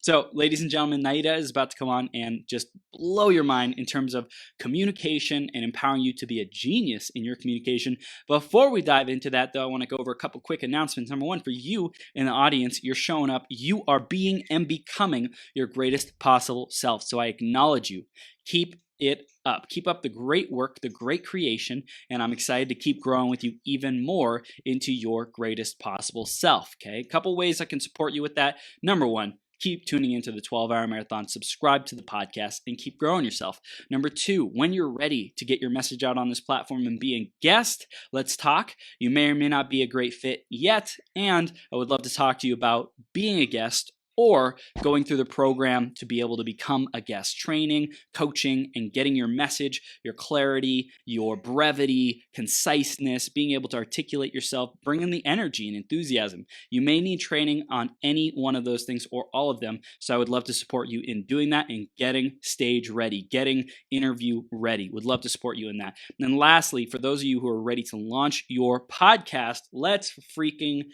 So, ladies and gentlemen, Naira is about to come on and just blow your mind in terms of communication and empowering you to be a genius in your communication. Before we dive into that, though, I want to go over a couple quick announcements. Number one, for you in the audience, you're showing up. You are being and becoming your greatest possible self. So I acknowledge you. Keep it up. Keep up the great work, the great creation, and I'm excited to keep growing with you even more into your greatest possible self. Okay, a couple ways I can support you with that. Number one, keep tuning into the 12-Hour Marathon, subscribe to the podcast, and keep growing yourself. Number two, when you're ready to get your message out on this platform and be a guest, let's talk. You may or may not be a great fit yet, and I would love to talk to you about being a guest or going through the program to be able to become a guest. Training, coaching, and getting your message, your clarity, your brevity, conciseness, being able to articulate yourself, bringing the energy and enthusiasm. You may need training on any one of those things or all of them, so I would love to support you in doing that and getting stage ready, getting interview ready. Would love to support you in that. And then lastly, for those of you who are ready to launch your podcast, let's freaking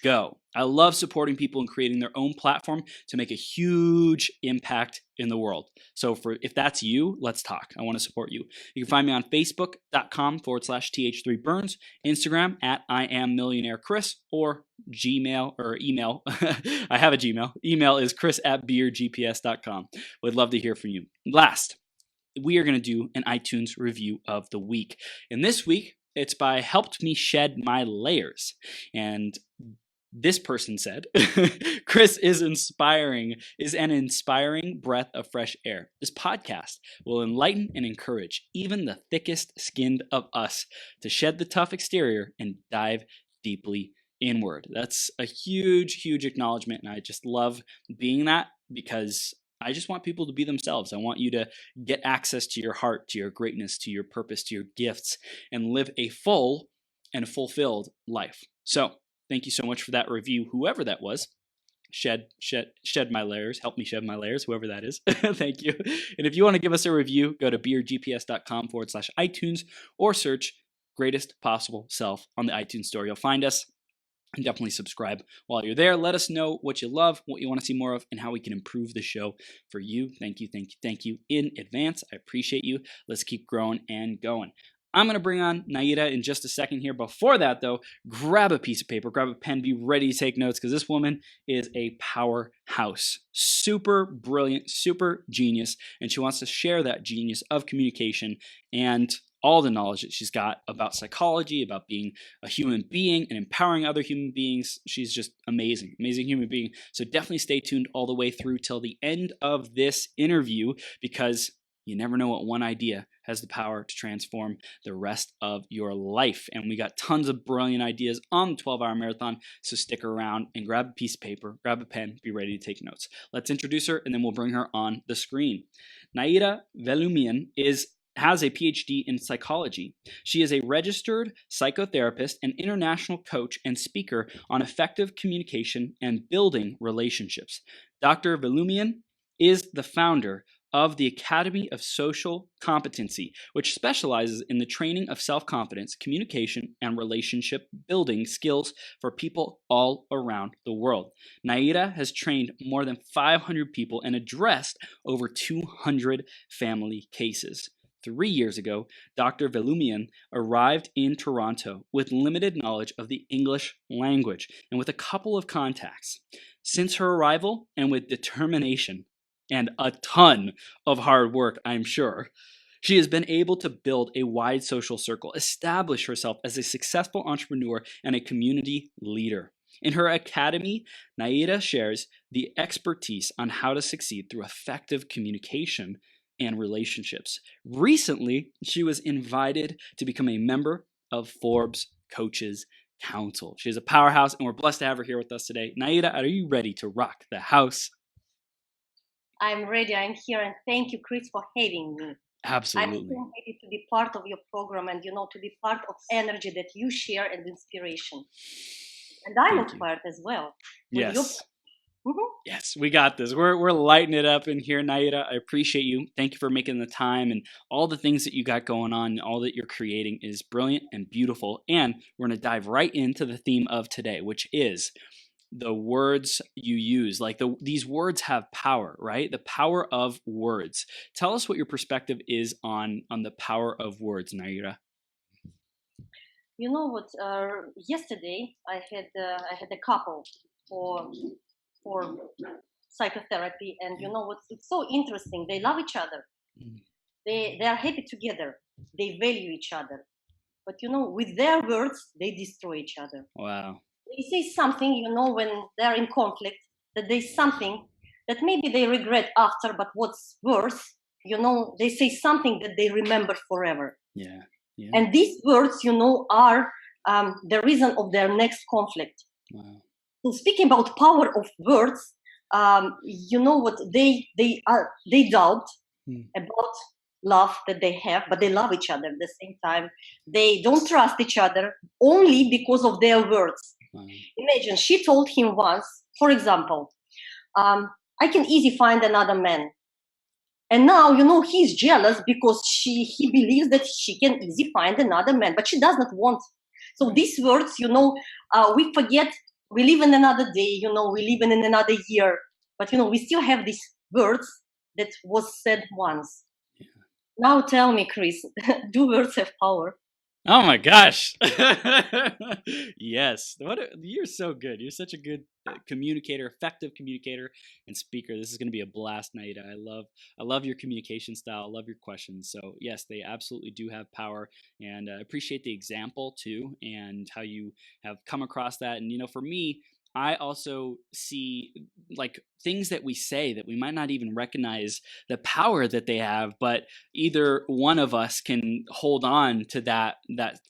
go. I love supporting people and creating their own platform to make a huge impact in the world. So if that's you, let's talk. I want to support you. You can find me on facebook.com/th3burns, Instagram at IamMillionaireChris, or Gmail or email. I have a Gmail. Email is chris@beergps.com. Would love to hear from you. Last, we are going to do an iTunes review of the week. And this week, it's by Helped Me Shed My Layers. And this person said, Chris is an inspiring breath of fresh air. This podcast will enlighten and encourage even the thickest skinned of us to shed the tough exterior and dive deeply inward. That's a huge, huge acknowledgement. And I just love being that because I just want people to be themselves. I want you to get access to your heart, to your greatness, to your purpose, to your gifts, and live a full and fulfilled life. So thank you so much for that review, whoever that was. Shed my layers, help me shed my layers, whoever that is. Thank you. And if you want to give us a review, go to beergps.com/iTunes or search Greatest Possible Self on the iTunes store. You'll find us. And definitely subscribe while you're there. Let us know what you love, what you want to see more of, and how we can improve the show for you. Thank you, thank you, thank you in advance. I appreciate you. Let's keep growing and going. I'm going to bring on Naira in just a second here. Before that, though, grab a piece of paper, grab a pen, be ready to take notes because this woman is a powerhouse. Super brilliant, super genius, and she wants to share that genius of communication and all the knowledge that she's got about psychology, about being a human being and empowering other human beings. She's just amazing, amazing human being. So definitely stay tuned all the way through till the end of this interview because you never know what one idea has the power to transform the rest of your life. And we got tons of brilliant ideas on the 12-Hour Marathon. So stick around and grab a piece of paper, grab a pen, be ready to take notes. Let's introduce her and then we'll bring her on the screen. Naira Velumyan has a PhD in psychology. She is a registered psychotherapist and international coach and speaker on effective communication and building relationships. Dr. Velumyan is the founder of the Academy of Social Competency, which specializes in the training of self-confidence, communication, and relationship building skills for people all around the world. Naira has trained more than 500 people and addressed over 200 family cases. 3 years ago, Dr. Velumyan arrived in Toronto with limited knowledge of the English language and with a couple of contacts. Since her arrival, and with determination and a ton of hard work, I'm sure, she has been able to build a wide social circle, establish herself as a successful entrepreneur and a community leader. In her academy, Naira shares the expertise on how to succeed through effective communication and relationships. Recently, she was invited to become a member of Forbes Coaches Council. She is a powerhouse, and we're blessed to have her here with us today. Naira, are you ready to rock the house? I'm ready. I'm here, and thank you, Chris, for having me. Absolutely. I'm so happy to be part of your program and, to be part of energy that you share and inspiration. And I'm inspired as well. Yes. Yes, we got this. We're lighting it up in here, Naira. I appreciate you. Thank you for making the time, and all the things that you got going on, all that you're creating is brilliant and beautiful. And we're going to dive right into the theme of today, which is the words you use. Like these words have power, right? The power of words. Tell us what your perspective is on the power of words, Naira. You know what? Yesterday I had a couple for psychotherapy, and you know what's it's so interesting. They love each other. They are happy together. They value each other. But you know, with their words, they destroy each other. Wow. They say something, you know, when they're in conflict, that they something that maybe they regret after, but what's worse, you know, they say something that they remember forever. Yeah. Yeah. And these words, you know, are the reason of their next conflict. Wow. So speaking about power of words, you know what they doubt about love that they have, but they love each other at the same time. They don't trust each other only because of their words. Wow. Imagine she told him once, for example, I can easily find another man. And now, you know, he's jealous because he believes that she can easily find another man, but she does not want. So these words, you know, we forget, we live in another day, you know, we live in another year, but, you know, we still have these words that was said once. Yeah. Now tell me, Chris, do words have power? Oh my gosh. Yes. You're so good. You're such a good communicator, effective communicator and speaker. This is going to be a blast, Naira. I love your communication style. I love your questions. So yes, they absolutely do have power, and I appreciate the example too, and how you have come across that. And, you know, for me, I also see like things that we say that we might not even recognize the power that they have, but either one of us can hold on to that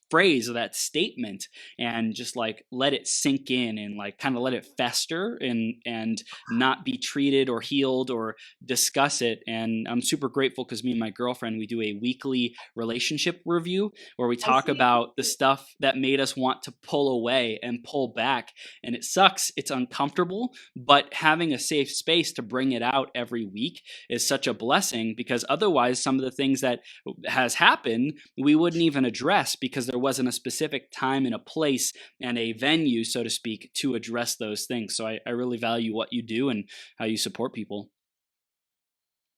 phrase or that statement and just like let it sink in and like kind of let it fester and not be treated or healed or discuss it. And I'm super grateful because me and my girlfriend, we do a weekly relationship review where we talk about the stuff that made us want to pull away and pull back. And it sucks. It's uncomfortable, but having a safe space to bring it out every week is such a blessing, because otherwise some of the things that has happened we wouldn't even address because there wasn't a specific time and a place and a venue, so to speak, to address those things. So I really value what you do and how you support people.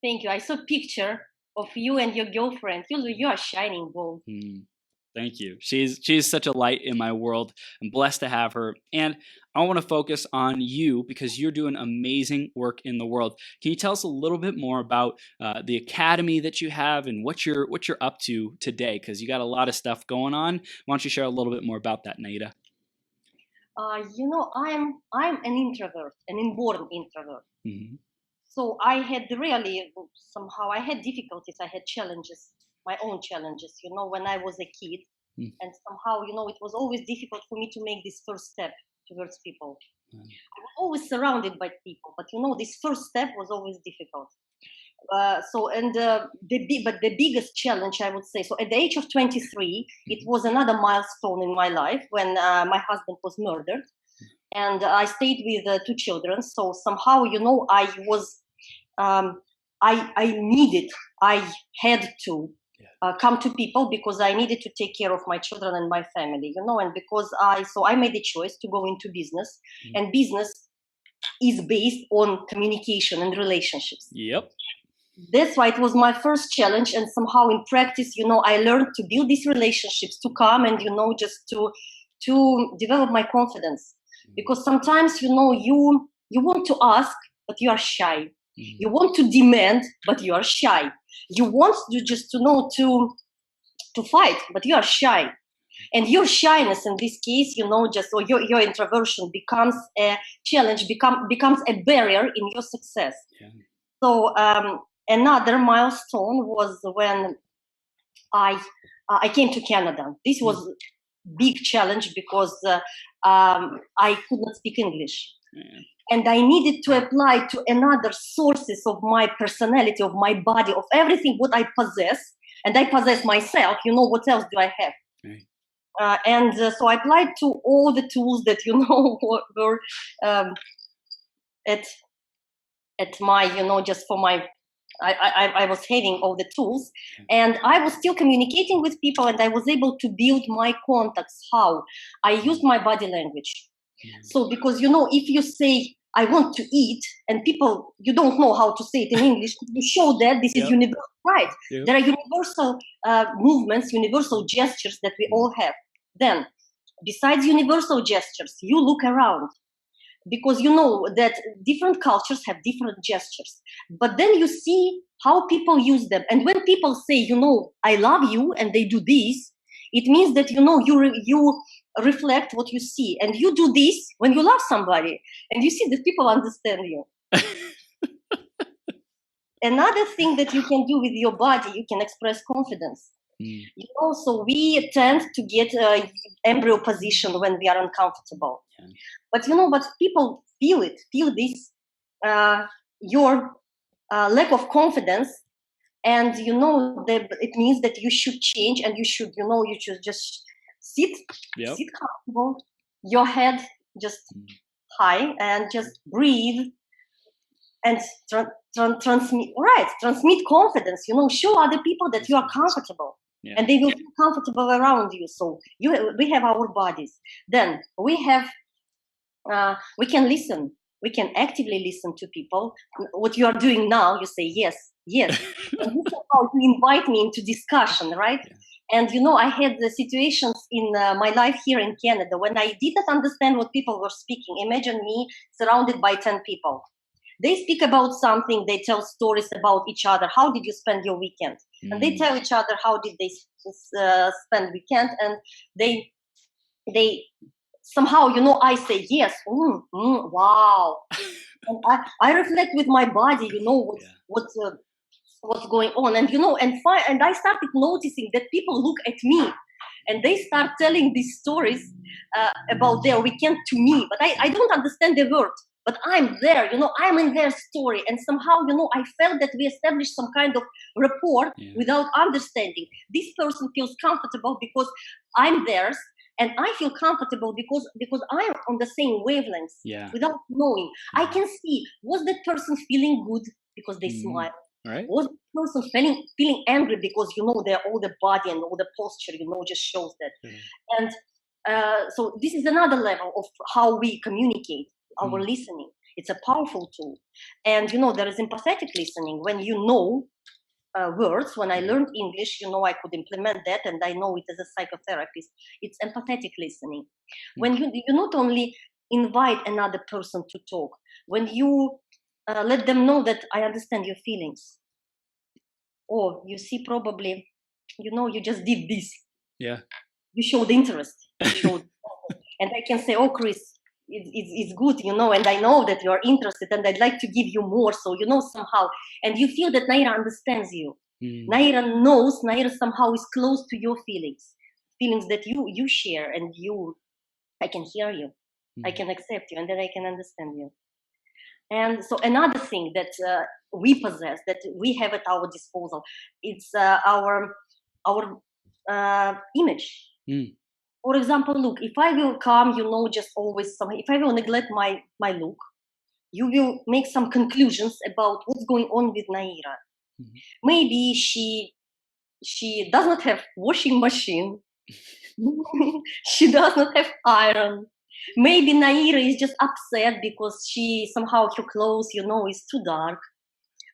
Thank you. I saw a picture of you and your girlfriend. You are shining, both. Thank you. She's such a light in my world. I'm blessed to have her. And I want to focus on you because you're doing amazing work in the world. Can you tell us a little bit more about the academy that you have and what you're up to today? Because you got a lot of stuff going on. Why don't you share a little bit more about that, Naira? You know, I'm an introvert, an inborn introvert. Mm-hmm. So I had really somehow I had difficulties. I had challenges, my own challenges, you know, when I was a kid. And somehow, you know, it was always difficult for me to make this first step towards people. I was always surrounded by people, but, you know, this first step was always difficult. But the biggest challenge, I would say, so at the age of 23, it was another milestone in my life when my husband was murdered. And I stayed with 2 children. So somehow, you know, I was, I had to come to people because I needed to take care of my children and my family, you know, and because I made a choice to go into business, and business is based on communication and relationships. Yep. That's why it was my first challenge. And somehow in practice, you know, I learned to build these relationships, to come and, you know, just to develop my confidence. Because sometimes, you know, you want to ask, but you are shy. You want to demand, but you are shy. You want to just to know to fight, but you are shy. And your shyness in this case, you know, just or your introversion becomes a challenge, becomes a barrier in your success. Yeah. So another milestone was when I came to Canada. This was a big challenge because I could not speak English. Yeah. And I needed to apply to another sources of my personality, of my body, of everything what I possess. And I possess myself. You know, what else do I have? Right. So I applied to all the tools that, you know, were at my, you know, just for my, I was having all the tools, and I was still communicating with people, and I was able to build my contacts. How? I used my body language. So because, you know, if you say, I want to eat, and people, you don't know how to say it in English, you show that this is universal, right? There are universal movements, universal gestures that we all have. Then, besides universal gestures, you look around, because you know that different cultures have different gestures. But then you see how people use them. And when people say, you know, I love you, and they do this, it means that, you know, you reflect what you see. And you do this when you love somebody, and you see that people understand you. Another thing that you can do with your body, you can express confidence. You know, so we tend to get embryo position when we are uncomfortable. But you know, but people feel this, your lack of confidence, and you know that it means that you should change, and you should just sit comfortable, your head just high, and just breathe, and transmit confidence. You know, show other people that you are comfortable. And they will feel comfortable around you. So we have our bodies. Then we have, we can listen. We can actively listen to people. What you are doing now, you say yes, yes. And this is how you invite me into discussion, right? And you know, I had the situations in my life here in Canada when I didn't understand what people were speaking. Imagine me surrounded by 10 people. They speak about something, they tell stories about each other. How did you spend your weekend? And they tell each other how did they spend weekend, and they somehow, you know, I say yes, wow. And I reflect with my body, you know, what's going on, and you know, and I started noticing that people look at me, and they start telling these stories about their weekend to me, but I don't understand the word. But I'm there, you know, I'm in their story. And somehow, you know, I felt that we established some kind of rapport without understanding. This person feels comfortable because I'm theirs, and I feel comfortable because I'm on the same wavelengths without knowing. I can see, was that person feeling good because they smile? Right. Was the person feeling angry because, you know, all the body and all the posture, you know, just shows that. And so this is another level of how we communicate. Our listening, it's a powerful tool. And you know, there is empathetic listening. When you know words, when I learned English, you know, I could implement that, and I know it as a psychotherapist. It's empathetic listening. When you not only invite another person to talk, when you let them know that I understand your feelings, or you see, probably, you know, you just did this. Yeah. You showed interest. You showed, and I can say, oh, Chris, it's good, you know, and I know that you're interested, and I'd like to give you more. So, you know, somehow, and you feel that Naira understands you. Naira knows, Naira somehow is close to your feelings that you share, and I can hear you, I can accept you, and then I can understand you. And so another thing that we possess, that we have at our disposal, it's our image. For example, look, if I will come, you know, just always if I will neglect my look, you will make some conclusions about what's going on with Naira. Maybe she does not have washing machine. She does not have iron. Maybe Naira is just upset because somehow her clothes, you know, is too dark.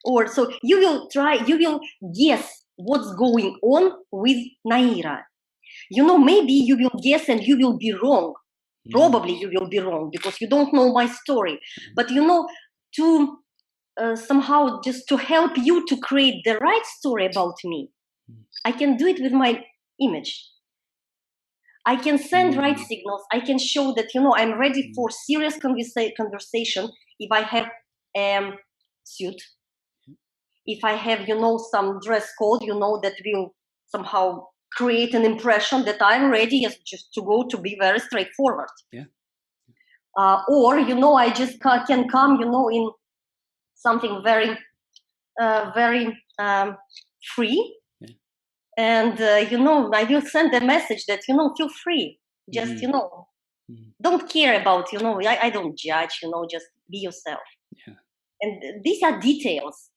Or so you will guess what's going on with Naira. You know, maybe you will guess and you will be wrong. Probably you will be wrong because you don't know my story. But, you know, to somehow just to help you to create the right story about me, I can do it with my image. I can send right signals. I can show that, you know, I'm ready for serious conversation if I have a suit. If I have, you know, some dress code, you know, that will somehow create an impression that I'm ready just to be very straightforward. Yeah. Or, you know, I just can come, you know, in something very, very free. Yeah. And, you know, I will send a message that, you know, feel free. Just, you know, don't care about, you know, I don't judge, you know, just be yourself. Yeah. And these are details.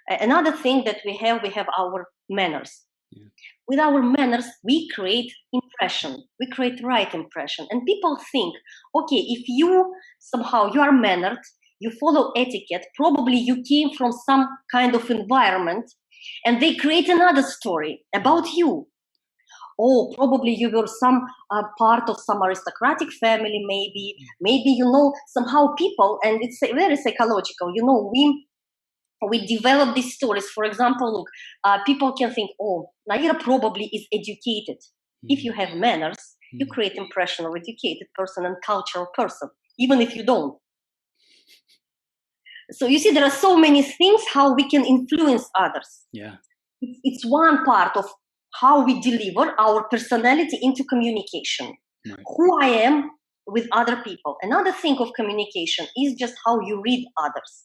Another thing that we have our manners. Yeah. with our manners, we create impression. We create right impression. And people think, okay, if you somehow, you are mannered, you follow etiquette, probably you came from some kind of environment, and they create another story about you. Oh, probably you were some part of some aristocratic family, maybe, somehow people, and it's very psychological, we develop these stories. For example, look, people can think, oh, Naira probably is educated. If you have manners, you create impression of educated person and cultural person, even if you don't. So you see, there are so many things how we can influence others. Yeah. It's one part of how we deliver our personality into communication. Right. Who I am with other people. Another thing of communication is just how you read others.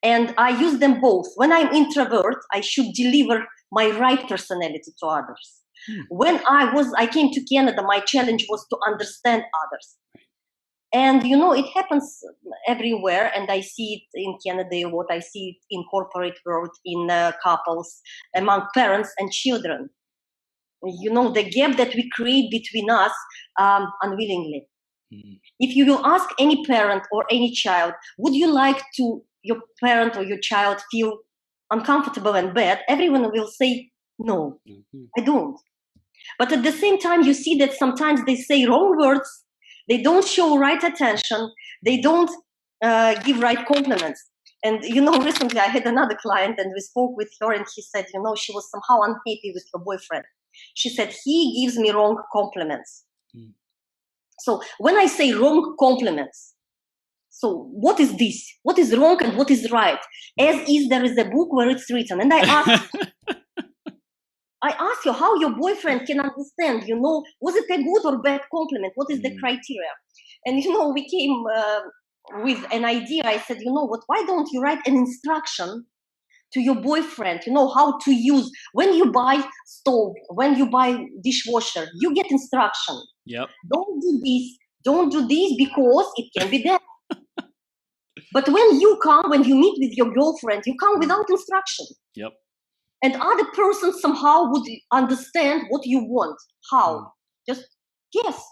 And I use them both. When I'm introvert, I should deliver my right personality to others. When I came to Canada, my challenge was to understand others. And, it happens everywhere. And I see it in Canada, what I see it in corporate world, in couples, among parents and children. The gap that we create between us unwillingly. If you will ask any parent or any child, would you like to your parent or your child feel uncomfortable and bad? Everyone will say, no, I don't. But at the same time, you see that sometimes they say wrong words. They don't show right attention. They don't give right compliments. And, recently I had another client and we spoke with her and she said, she was somehow unhappy with her boyfriend. She said, he gives me wrong compliments. So when I say wrong compliments, so what is this? What is wrong and what is right? As is, there is a book where it's written. And I ask you how your boyfriend can understand, was it a good or bad compliment? What is the criteria? And, we came with an idea. I said, what, why don't you write an instruction to your boyfriend, how to use, when you buy stove, when you buy dishwasher, you get instruction. Yep. Don't do this because it can be done. But when you meet with your girlfriend, you come without instruction. Yep. And other person somehow would understand what you want. How? Just guess.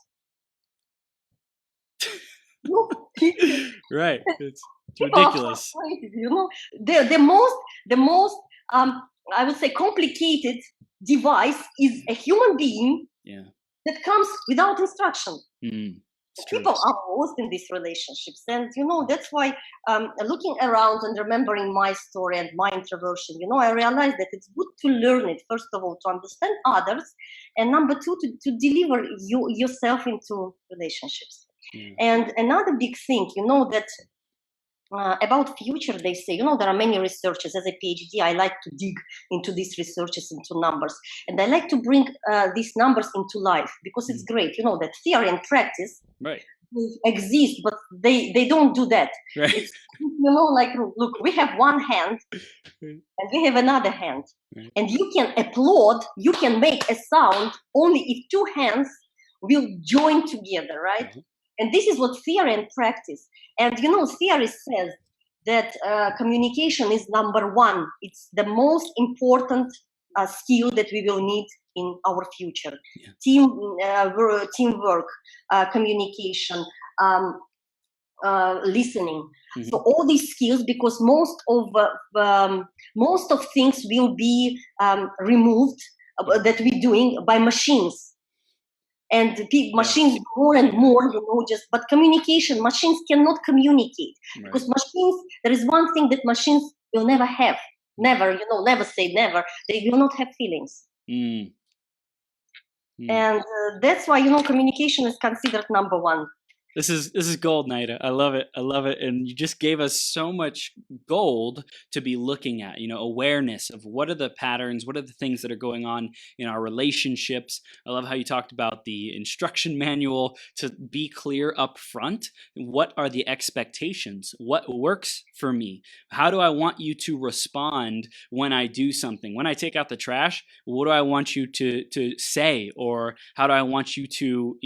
Right. It's ridiculous. The most I would say complicated device is a human being that comes without instruction. People are lost in these relationships, and that's why looking around and remembering my story and my introversion, I realized that it's good to learn it, first of all, to understand others, and number two, to deliver yourself into relationships. And another big thing, that about future, they say, there are many researchers. As a PhD, I like to dig into these researches, into numbers. And I like to bring these numbers into life because it's great, that theory and practice exist, but they don't do that. Right. It's, look, we have one hand and we have another hand. Right. And you can applaud, you can make a sound only if two hands will join together, right? Mm-hmm. And this is what theory and practice. And, theory says that communication is number one. It's the most important skill that we will need in our future. Yeah. Teamwork, communication, listening. Mm-hmm. So all these skills, because most of things will be removed that we're doing by machines. And machines more and more, but communication, machines cannot communicate. Right. Because machines, there is one thing that machines will never have. Never, never say never. They will not have feelings. And that's why, communication is considered number one. This is gold, Naira. I love it. And you just gave us so much gold to be looking at, awareness of what are the patterns, what are the things that are going on in our relationships. I love how you talked about the instruction manual to be clear up front. What are the expectations? What works for me? How do I want you to respond when I do something? When I take out the trash, what do I want you to say? Or how do I want you to,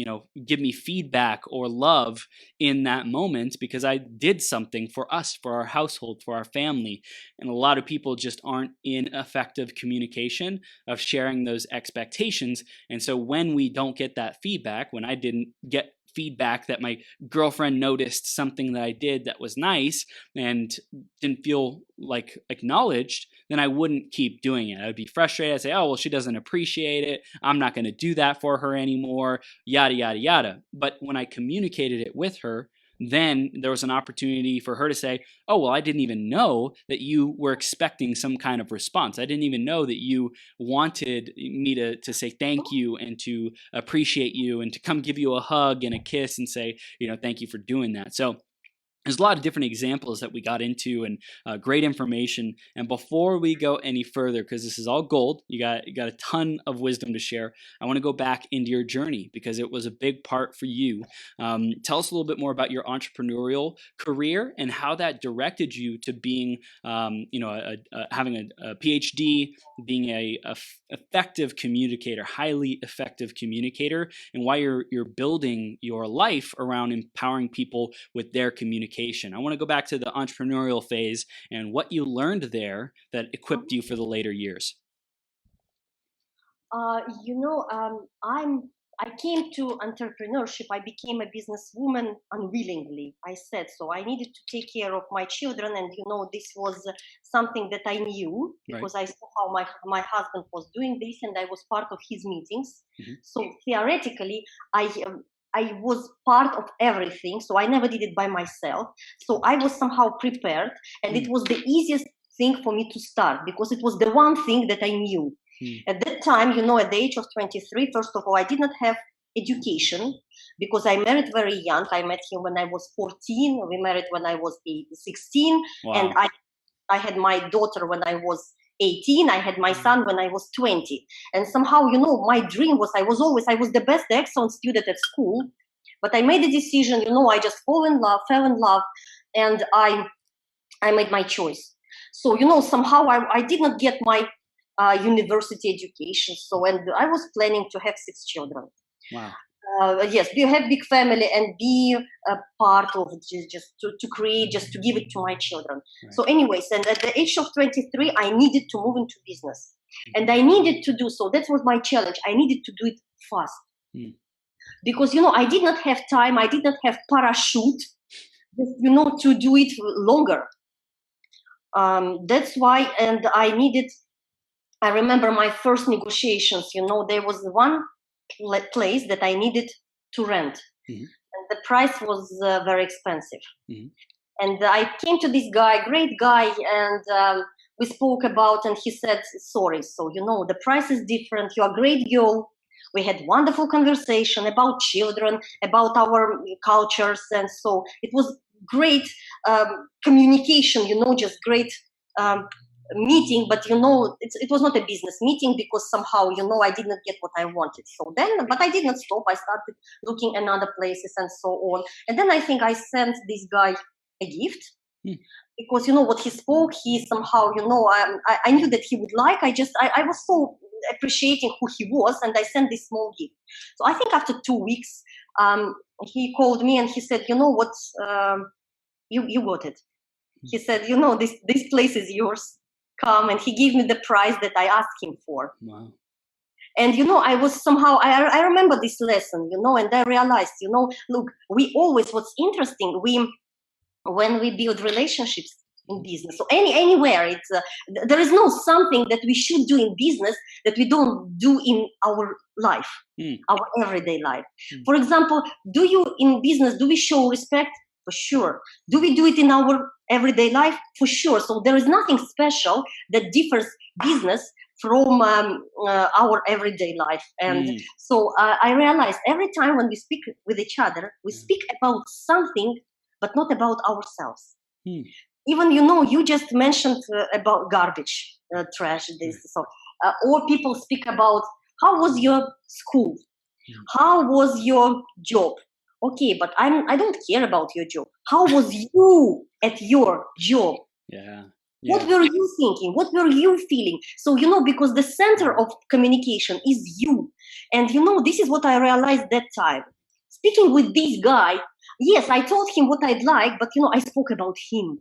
give me feedback or love? love in that moment because I did something for us, for our household, for our family. And a lot of people just aren't in effective communication of sharing those expectations. And so when we don't get that feedback, when I didn't get feedback that my girlfriend noticed something that I did that was nice and didn't feel like acknowledged, then I wouldn't keep doing it. I'd be frustrated. I'd say, oh, well, she doesn't appreciate it. I'm not going to do that for her anymore, yada, yada, yada. But when I communicated it with her, then there was an opportunity for her to say, oh, well, I didn't even know that you were expecting some kind of response. I didn't even know that you wanted me to say thank you and to appreciate you and to come give you a hug and a kiss and say, thank you for doing that. So there's a lot of different examples that we got into and great information. And before we go any further, because this is all gold, you got a ton of wisdom to share. I want to go back into your journey because it was a big part for you. Tell us a little bit more about your entrepreneurial career and how that directed you to being, having a PhD, being a effective communicator, highly effective communicator, and why you're building your life around empowering people with their communication. I want to go back to the entrepreneurial phase and what you learned there that equipped you for the later years. I came to entrepreneurship. I became a businesswoman unwillingly. I said so. I needed to take care of my children, and this was something that I knew because I saw how my husband was doing this, and I was part of his meetings. Mm-hmm. So theoretically, I was part of everything, so I never did it by myself. So I was somehow prepared, and it was the easiest thing for me to start because it was the one thing that I knew. At that time, at the age of 23, first of all, I did not have education because I married very young. I met him when I was 14. We married when I was 16. Wow. And I had my daughter when I was 18. I had my son when I was 20. And somehow, my dream was I was the best excellent student at school. But I made a decision, I just fell in love, and I made my choice. So, somehow I did not get my university education. And I was planning to have 6 children. Wow. Yes, you have big family and be a part of just to create, just to give it to my children. Right. So anyways, and at the age of 23, I needed to move into business. And I needed to do so. That was my challenge. I needed to do it fast. Because, I did not have time. I did not have parachute, to do it longer. That's why, and I remember my first negotiations, there was one place that I needed to rent. Mm-hmm. And the price was very expensive. Mm-hmm. And I came to this guy, great guy, and we spoke about, and he said, sorry, so, the price is different. You're a great girl. We had wonderful conversation about children, about our cultures. And so it was great communication, just great meeting, but it was not a business meeting because somehow I did not get what I wanted. So then, but I did not stop. I started looking at other places and so on. And then I think I sent this guy a gift because what he spoke, he somehow I knew that he would like. I was so appreciating who he was, and I sent this small gift. So I think after 2 weeks, he called me and he said, what, you got it. He said, this place is yours. Come, and he gave me the price that I asked him for. Wow. And I was somehow I remember this lesson, and I realized, look, we always, what's interesting, when we build relationships in business, so anywhere, it's there is no something that we should do in business that we don't do in our life, our everyday life. For example, in business, do we show respect? For sure. Do we do it in our everyday life? For sure. So there is nothing special that differs business from our everyday life. And so I realized every time when we speak with each other, we speak about something, but not about ourselves. Even, you just mentioned about garbage, trash, this. So, or people speak about how was your school? How was your job? Okay, but I don't care about your job. How was you at your job? Yeah. What were you thinking? What were you feeling? So, because the center of communication is you. And, this is what I realized that time. speaking with this guy, yes, I told him what I'd like, but I spoke about him.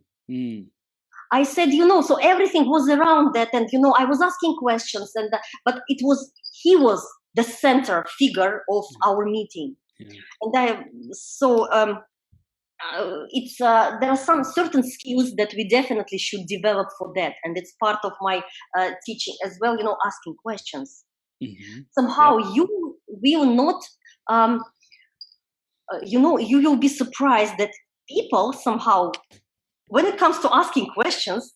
I said, so everything was around that, and I was asking questions, and but he was the center figure of our meeting, and it's there are some certain skills that we definitely should develop for that, and it's part of my teaching as well. Asking questions. Somehow you will not, you will be surprised that people somehow, when it comes to asking questions,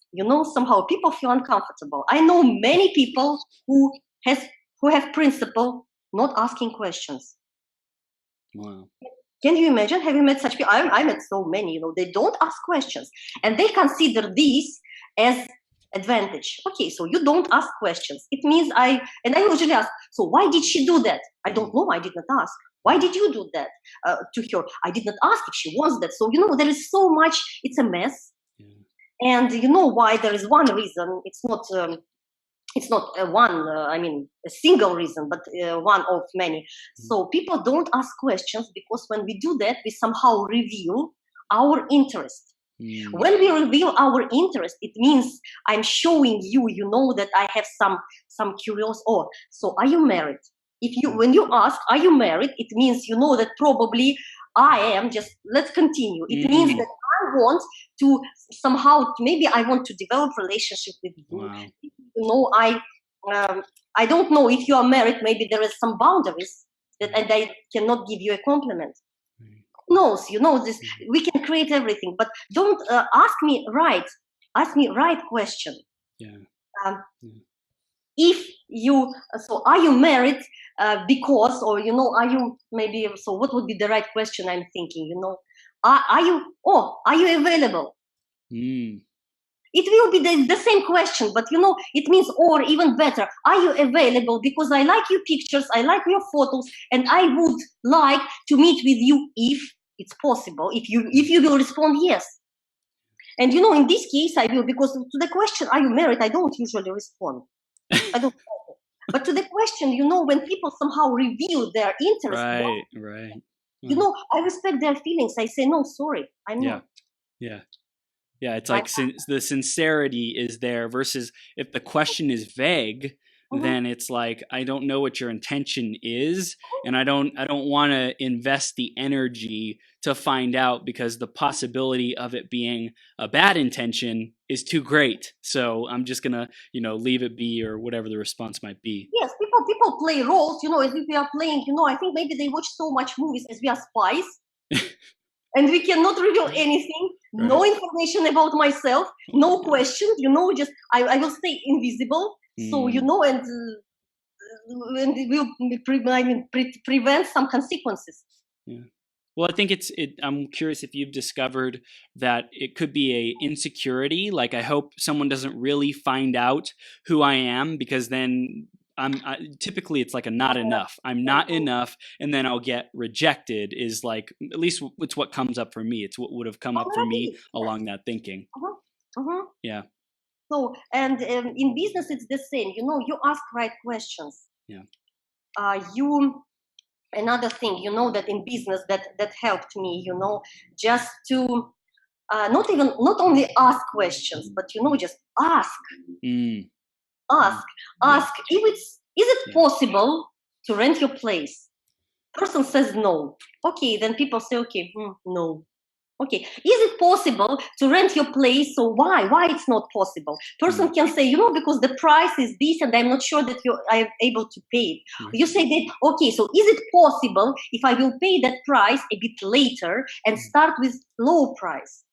somehow people feel uncomfortable. I know many people who have principle not asking questions. Wow. Can you imagine? Have you met such people? I met so many, they don't ask questions, and they consider this as advantage. Okay, so you don't ask questions. It means I usually ask, so why did she do that? I don't know, I did not ask. Why did you do that to her? I did not ask if she wants that. So, there is so much, it's a mess. And why? There is one reason. It's not a single reason, but one of many. So people don't ask questions because when we do that, we somehow reveal our interest. When we reveal our interest, it means I'm showing you, that I have some curiosity. Oh, so are you married? When you ask, are you married? It means that probably I am. Just let's continue. It means that I want to somehow, maybe I want to develop relationship with you. Wow. I don't know if you are married. Maybe there is some boundaries and I cannot give you a compliment. Who knows? This we can create everything, but don't ask me right question. If you, so are you married because, or are you maybe, so what would be the right question? I'm thinking, are you available? It will be the same question, but it means, or even better, are you available? Because I like your pictures, I like your photos, and I would like to meet with you if it's possible, if you will respond yes. And in this case I will, because to the question, are you married, I don't usually respond. I don't but to the question, when people somehow reveal their interest, right. I respect their feelings. I say, no, sorry, I'm not. Yeah, it's like the sincerity is there versus if the question is vague, then it's like, I don't know what your intention is, and I don't want to invest the energy to find out, because the possibility of it being a bad intention is too great. So I'm just gonna, leave it be, or whatever the response might be. Yes, people play roles, as if we are playing, I think maybe they watch so much movies as we are spies. And we cannot reveal anything, no information about myself, no questions, just I will stay invisible. So, and it will prevent some consequences. Yeah. Well, I think I'm curious if you've discovered that it could be a insecurity. Like, I hope someone doesn't really find out who I am, because then typically it's like a not enough. I'm not enough, and then I'll get rejected. Is like, at least it's what comes up for me. It's what would have come up for me along that thinking. Yeah. So, and in business it's the same. You ask right questions. Yeah. Another thing, that in business that helped me, just to not only ask questions, but just ask. Ask if is it possible to rent your place? Person says no. Okay, then people say, okay, no. Okay, is it possible to rent your place? So why it's not possible? Person can say, because the price is this, and I'm not sure that I am able to pay it. You say that, okay, so is it possible if I will pay that price a bit later and start with low price?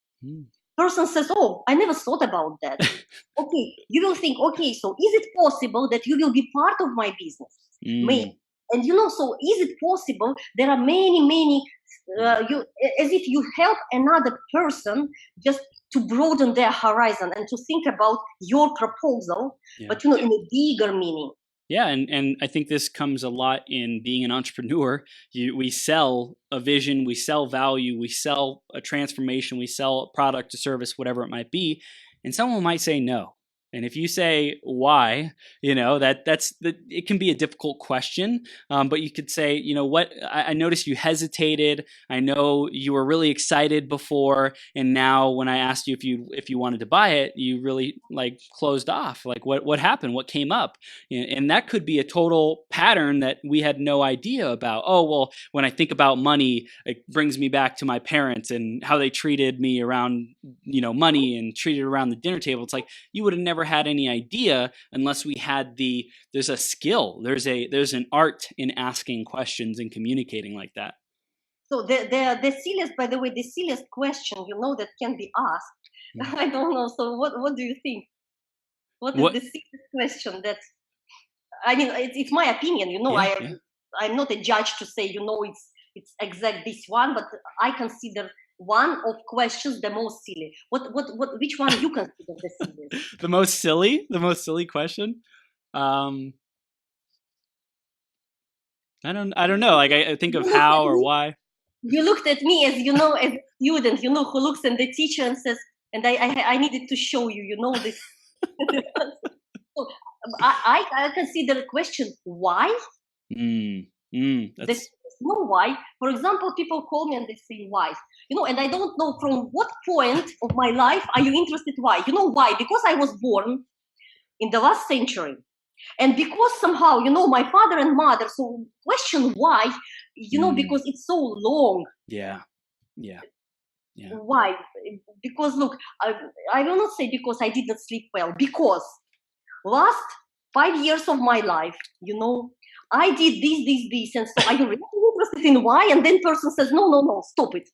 Person says, oh, I never thought about that. Okay, you will think, okay, so is it possible that you will be part of my business? Maybe. And so is it possible? There are many as if you help another person just to broaden their horizon and to think about your proposal, but in a bigger meaning. Yeah, and I think this comes a lot in being an entrepreneur. We sell a vision, we sell value, we sell a transformation, we sell a product, a service, whatever it might be, and someone might say no. And if you say why, it can be a difficult question. But you could say, what, I noticed you hesitated. I know you were really excited before, and now when I asked you if you wanted to buy it, you really like closed off. Like what happened? What came up? And that could be a total pattern that we had no idea about. Oh, well, when I think about money, it brings me back to my parents and how they treated me around, money and treated around the dinner table. It's like you would have never had any idea unless we had there's a skill, there's an art in asking questions and communicating like that. So the silliest, by the way, the silliest question, that can be asked. I don't know. So what do you think? What is the silliest question that, I mean, it's my opinion, I'm not a judge to say, it's exact this one, but I consider one of questions the most silly. Which one you consider the silliest? The most silly question? I don't know. Like I think of how or why. You looked at me as as a student, who looks at the teacher and says, and I needed to show you, this. So I consider the question why. There's no why. For example, people call me and they say why, and I don't know from what point of my life are you interested why. Why? Because I was born in the last century, and because somehow my father and mother. So question why, because it's so long. Yeah. Why? Because look, I will not say because I did not sleep well. Because last 5 years of my life, I did this, and so are you really interested in why? And then person says, no, stop it.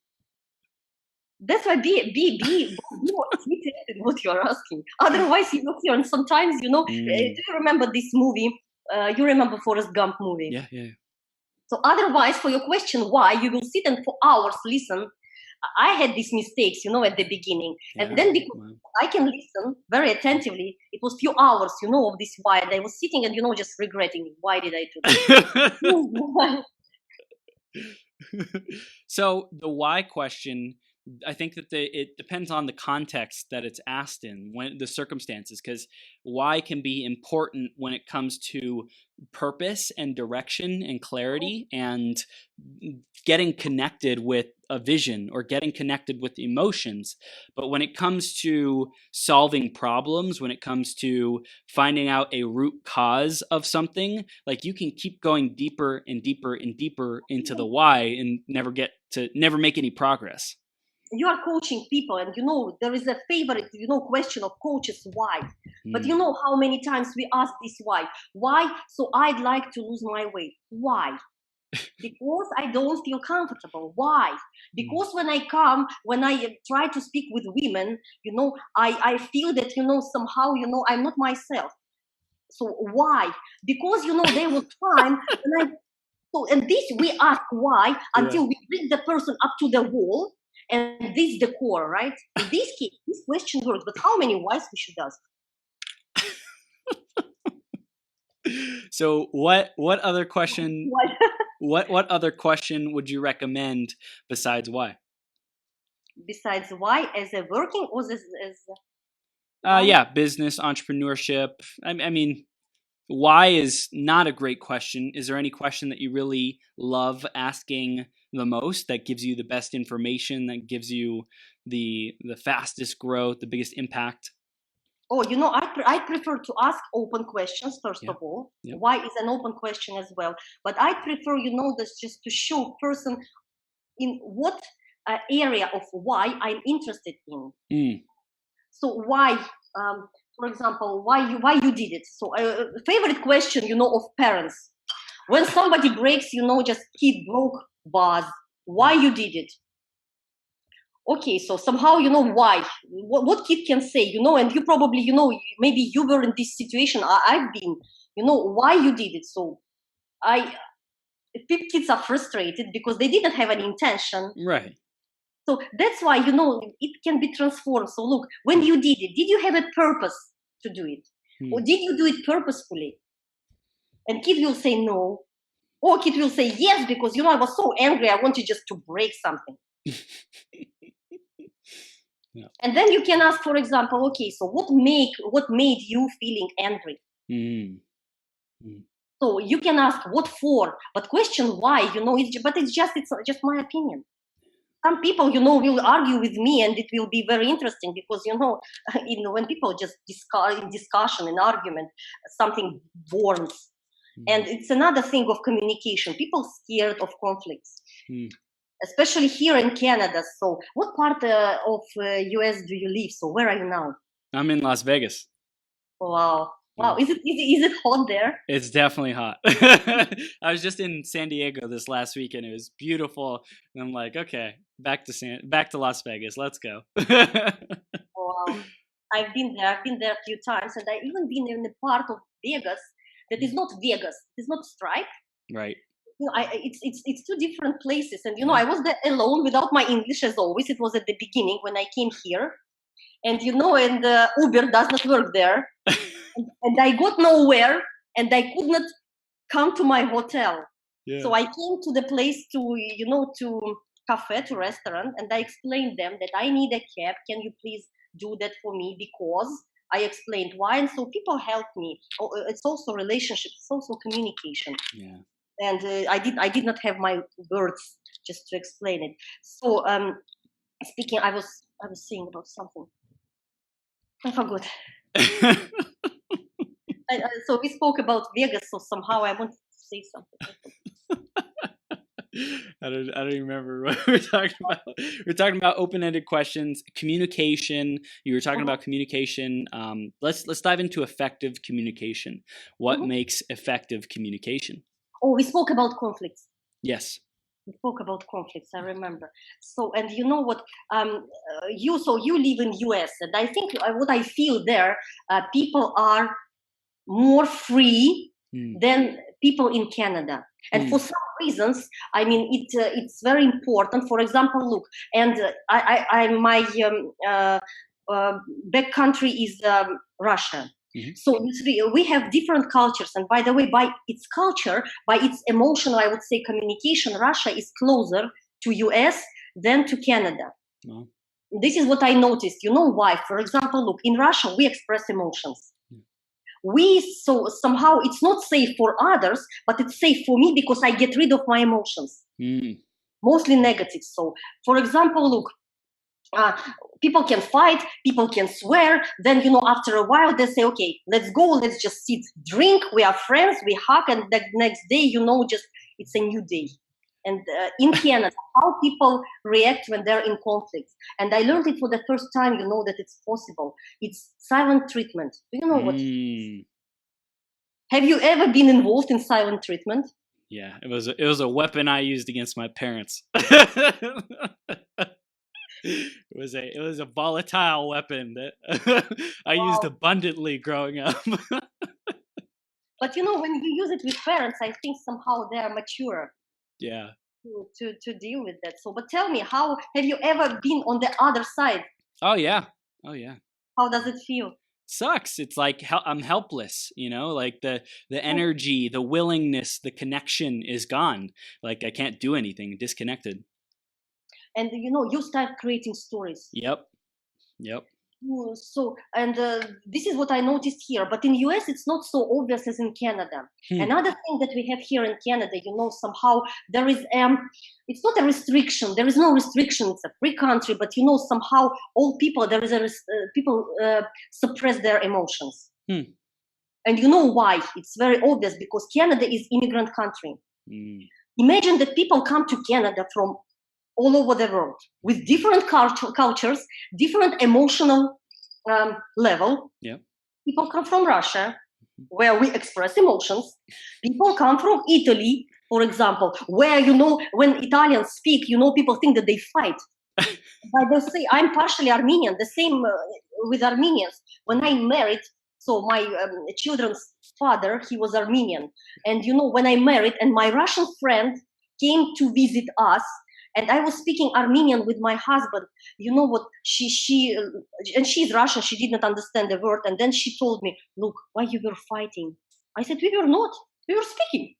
That's why be more detailed in what you're asking. Otherwise, you look here, and sometimes, do you remember this movie? You remember Forrest Gump movie? Yeah. So otherwise, for your question why, you will sit and for hours listen. I had these mistakes, at the beginning. And then because I can listen very attentively, it was few hours, of this why. And I was sitting and, just regretting, why did I do that? So the why question, I think that it depends on the context that it's asked in, when the circumstances, because why can be important when it comes to purpose and direction and clarity and getting connected with a vision or getting connected with emotions. But when it comes to solving problems, when it comes to finding out a root cause of something, like you can keep going deeper and deeper and deeper into the why and never make any progress. You are coaching people, and there is a favorite question of coaches, why? But how many times we ask this why? So I'd like to lose my weight. Why? Because I don't feel comfortable. Why? Because when I try to speak with women, I feel that somehow I'm not myself. So why? Because there was time and this we ask why until we bring the person up to the wall. And this is the core, right? In this case, this question works, but how many whys we should ask? So what other question? What other question would you recommend besides why? Besides why, as a working or business, entrepreneurship. I mean, why is not a great question. Is there any question that you really love asking the most, that gives you the best information, that gives you the fastest growth, the biggest impact? Oh, I prefer to ask open questions, first of all. Yep. Why is an open question as well. But I prefer, this just to show person in what area of why I'm interested in. So why, for example, why you did it. So favorite question, of parents. When somebody breaks, just kid broke vase, why you did it? Okay, so somehow why. What kid can say, and you probably, maybe you were in this situation, I've been, why you did it. So kids are frustrated because they didn't have any intention. Right. So that's why, it can be transformed. So look, when you did it, did you have a purpose to do it? Or did you do it purposefully? And kid will say no. Or kid will say yes, because, I was so angry, I wanted just to break something. Yeah. And then you can ask, for example, okay, so what made you feeling angry? Mm. Mm. So you can ask what for, but question why, it's just my opinion. Some people, will argue with me, and it will be very interesting because, when people just discuss in discussion, in argument, something warms. And it's another thing of communication. People scared of conflicts, especially here in Canada. So what part of US do you live? So where are you now? I'm in Las Vegas. Wow. Wow. Is it hot there? It's definitely hot. I was just in San Diego this last weekend. It was beautiful. And I'm like, okay, back to Las Vegas. Let's go. Wow. I've been there a few times, and I even been in a part of Vegas that is not Vegas. It's not Strike. Right. It's two different places, and I was there alone without my English as always. It was at the beginning when I came here, and and Uber does not work there, and I got nowhere, and I could not come to my hotel. Yeah. So I came to the place to cafe, to restaurant, and I explained them that I need a cab. Can you please do that for me? Because I explained why, and so people helped me. It's also relationships, it's also communication. Yeah. And I did not have my words just to explain it. So speaking, I was saying about something. I forgot. So we spoke about Vegas, so somehow I wanted to say something. I don't remember what we were talking about. We're talking about open-ended questions, communication. You were talking about communication. Let's dive into effective communication. What makes effective communication? Oh, we spoke about conflicts. Yes. We spoke about conflicts. I remember. So, and you know what? You live in US, and I think what I feel there, people are more free than people in Canada. And for some reasons, I mean, it's very important. For example, look, and my back country is Russia. So we have different cultures, and by the way, by its culture, by its emotional, I would say, communication, Russia is closer to US than to Canada. Wow. This is what I noticed. You know why? For example, look, in Russia, we express emotions. So somehow it's not safe for others, but it's safe for me because I get rid of my emotions, mostly negative. So, for example, look, people can fight, people can swear. Then, after a while, they say, okay, let's go, let's just sit, drink. We are friends, we hug, and the next day, just it's a new day. And in Canada, how people react when they're in conflict. And I learned it for the first time, that it's possible. It's silent treatment. Do you know what? Have you ever been involved in silent treatment? Yeah, it was a weapon I used against my parents. It was a volatile weapon that I used abundantly growing up. But when you use it with parents, I think somehow they are mature. Yeah. To deal with that. So, but tell me, how have you ever been on the other side? Oh yeah. How does it feel? Sucks. It's like I'm helpless, like the energy, the willingness, the connection is gone. Like I can't do anything, disconnected. And you start creating stories. Yep. So, and this is what I noticed here, but in US it's not so obvious as in Canada. Another thing that we have here in Canada, somehow there is it's not a restriction, there is no restriction, it's a free country, but somehow all people, there is people suppress their emotions. And why? It's very obvious, because Canada is immigrant country. Imagine that people come to Canada from all over the world with different cultures, different emotional level. Yeah. People come from Russia, where we express emotions. People come from Italy, for example, where, when Italians speak, people think that they fight. But they say, I'm partially Armenian, the same with Armenians. When I married, so my children's father, he was Armenian. And, when I married and my Russian friend came to visit us, and I was speaking Armenian with my husband, what, and she's Russian, she did not understand the word. And then she told me, look, why you were fighting? I said, we were not, we were speaking.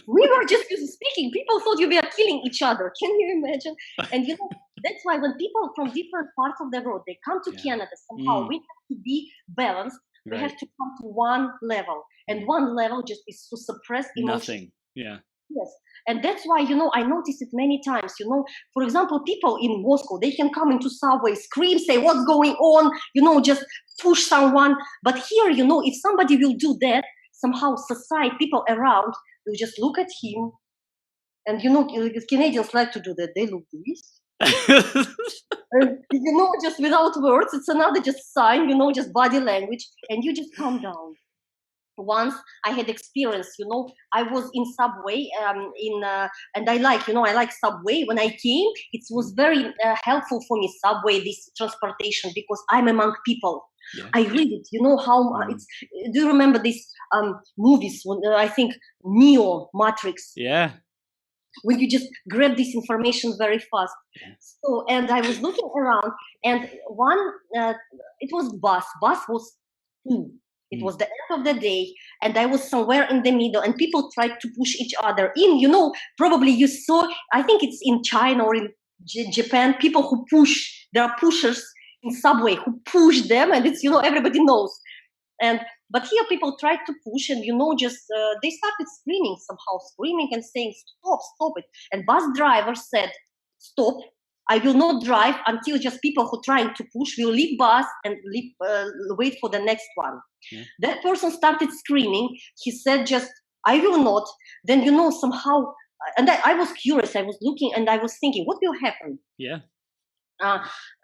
We were just speaking. People thought we were killing each other. Can you imagine? And that's why when people from different parts of the world, they come to Canada, somehow we have to be balanced. We have to come to one level. And one level just is to suppress emotions. Nothing. Yeah. Yes. And that's why, I noticed it many times, for example, people in Moscow, they can come into subway, scream, say what's going on, just push someone. But here, if somebody will do that, somehow society, people around will just look at him. And, Canadians like to do that. They look this. And, just without words, it's another just sign, just body language. And you just calm down. Once I had experience, I was in subway and I like subway. When I came, it was very helpful for me, subway, this transportation, because I'm among people. Yeah. I read it, how it's. Do you remember these movies? I think Neo, Matrix. Yeah. When you just grab this information very fast. So, and I was looking around, and it was bus. Bus was full. It was the end of the day, and I was somewhere in the middle, and people tried to push each other in. Probably you saw, I think it's in China or in Japan, people who push, there are pushers in subway who push them, and it's, everybody knows. But here people tried to push, and, they started screaming and saying, stop it. And bus driver said, stop. I will not drive until just people who are trying to push will leave bus and wait for the next one. Yeah. That person started screaming. He said, I will not. Then, somehow, and I was curious. I was looking and I was thinking, what will happen? Yeah.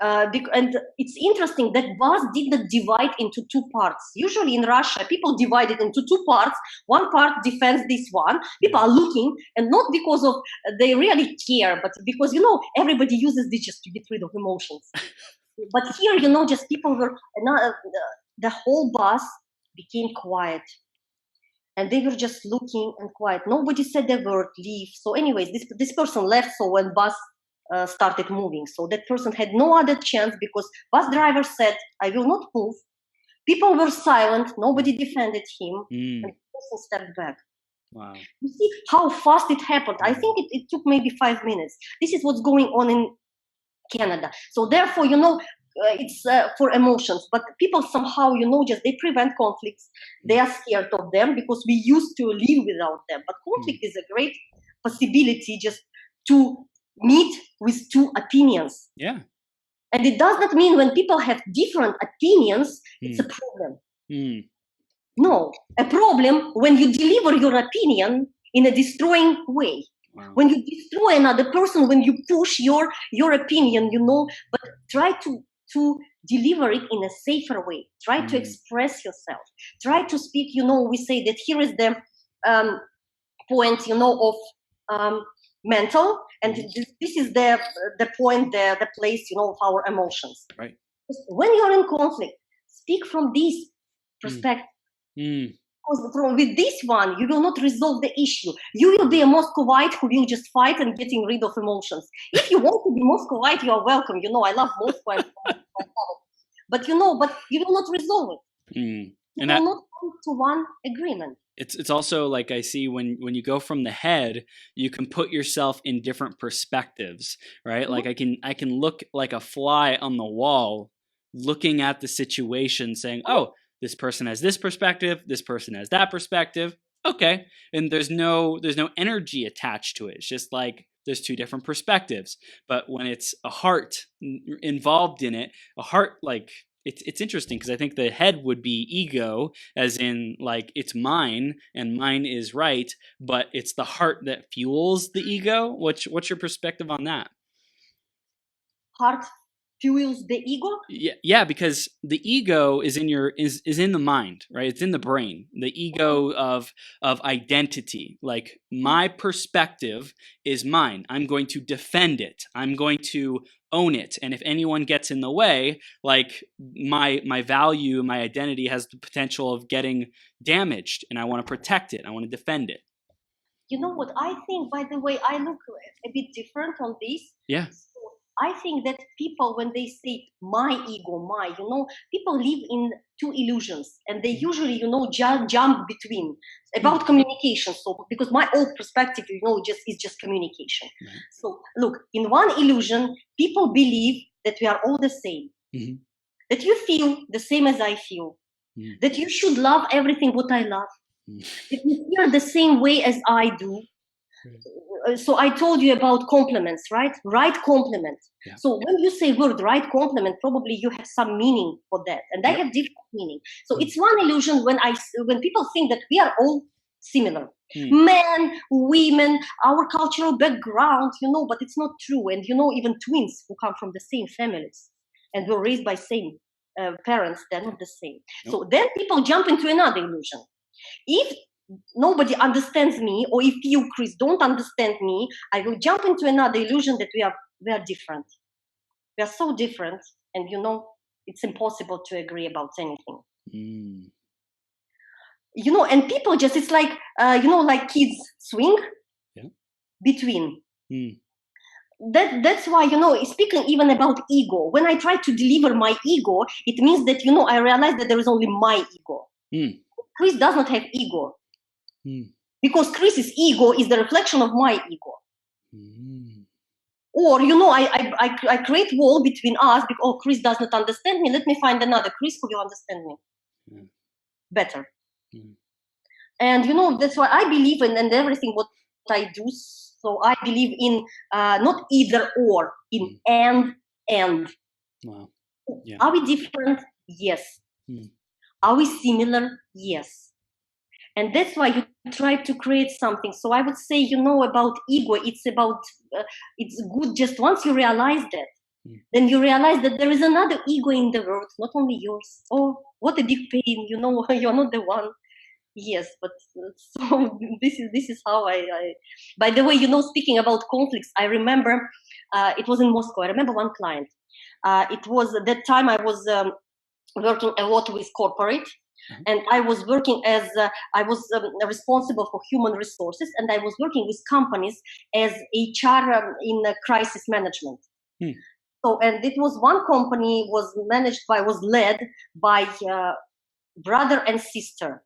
And it's interesting that bus did not divide into two parts. Usually in Russia, people divide it into two parts. One part defends this one. People are looking, and not because of they really care, but because, everybody uses this just to get rid of emotions. But here, just people were, the whole bus became quiet. And they were just looking and quiet. Nobody said a word, leave. So anyways, this person left, so when bus started moving. So that person had no other chance, because bus driver said, I will not move. People were silent. Nobody defended him. And the person stepped back. Wow. You see how fast it happened. I think it took maybe 5 minutes. This is what's going on in Canada. So therefore, it's for emotions. But people somehow, just they prevent conflicts. They are scared of them because we used to live without them. But conflict is a great possibility just to meet with two opinions. Yeah. And it does not mean when people have different opinions, it's a problem. No, a problem when you deliver your opinion in a destroying way. Wow. When you destroy another person, when you push your opinion, but try to deliver it in a safer way. Try to express yourself. Try to speak, we say that here is the point, of mental, and this is the point, the place, of our emotions. Right. When you're in conflict, speak from this perspective. Because with this one, you will not resolve the issue. You will be a Muscovite who will just fight and getting rid of emotions. If you want to be Muscovite, you are welcome. I love Moscow. But you will not resolve it. You will not come to one agreement. It's also like I see when you go from the head, you can put yourself in different perspectives, right? Mm-hmm. Like I can look like a fly on the wall, looking at the situation, saying, "Oh, this person has this perspective, this person has that perspective." Okay, and there's no energy attached to it. It's just like there's two different perspectives. But when it's a heart involved in it, a heart like. It's interesting because I think the head would be ego, as in like it's mine and mine is right, but it's the heart that fuels the ego. What's your perspective on that? Heart fuels the ego? Yeah, because the ego is in the mind, right? It's in the brain. The ego of identity. Like my perspective is mine. I'm going to defend it. I'm going to own it. And if anyone gets in the way, like my value, my identity has the potential of getting damaged, and I want to protect it. I want to defend it. You know what I think, by the way, I look a bit different on this. Yeah. So I think that people, when they say my ego, people live in two illusions, and they usually, jump between about communication. So, because my old perspective, is just communication. Right. So, look, in one illusion, people believe that we are all the same, that you feel the same as I feel, that you should love everything what I love, that you feel the same way as I do. So I told you about compliments, right? Right compliment. Yeah. So when you say word right compliment, probably you have some meaning for that, and I have different meaning. So it's one illusion when people think that we are all similar, men, women, our cultural background, but it's not true. And even twins who come from the same families and were raised by same parents, they're not the same. Nope. So then people jump into another illusion. If nobody understands me, or if you, Chris, don't understand me, I will jump into another illusion that we are different. We are so different, and it's impossible to agree about anything. And people just, it's like like kids swing between. That's why, speaking even about ego, when I try to deliver my ego, it means that I realize that there is only my ego. Chris does not have ego. Because Chris's ego is the reflection of my ego. Or, I create wall between us because Chris does not understand me. Let me find another Chris who will understand me better. And, that's why I believe in and everything what I do. So I believe in not either or, in and. Wow. Yeah. Are we different? Yes. Are we similar? Yes. And that's why you try to create something. So I would say, about ego, it's about, it's good just once you realize that, then you realize that there is another ego in the world, not only yours. Oh, what a big pain, you're not the one. Yes, but so this is how I by the way, speaking about conflicts, I remember, it was in Moscow. I remember one client. It was at that time I was working a lot with corporate. And I was working as I was responsible for human resources, and I was working with companies as HR in crisis management. So, and it was one company was led by brother and sister.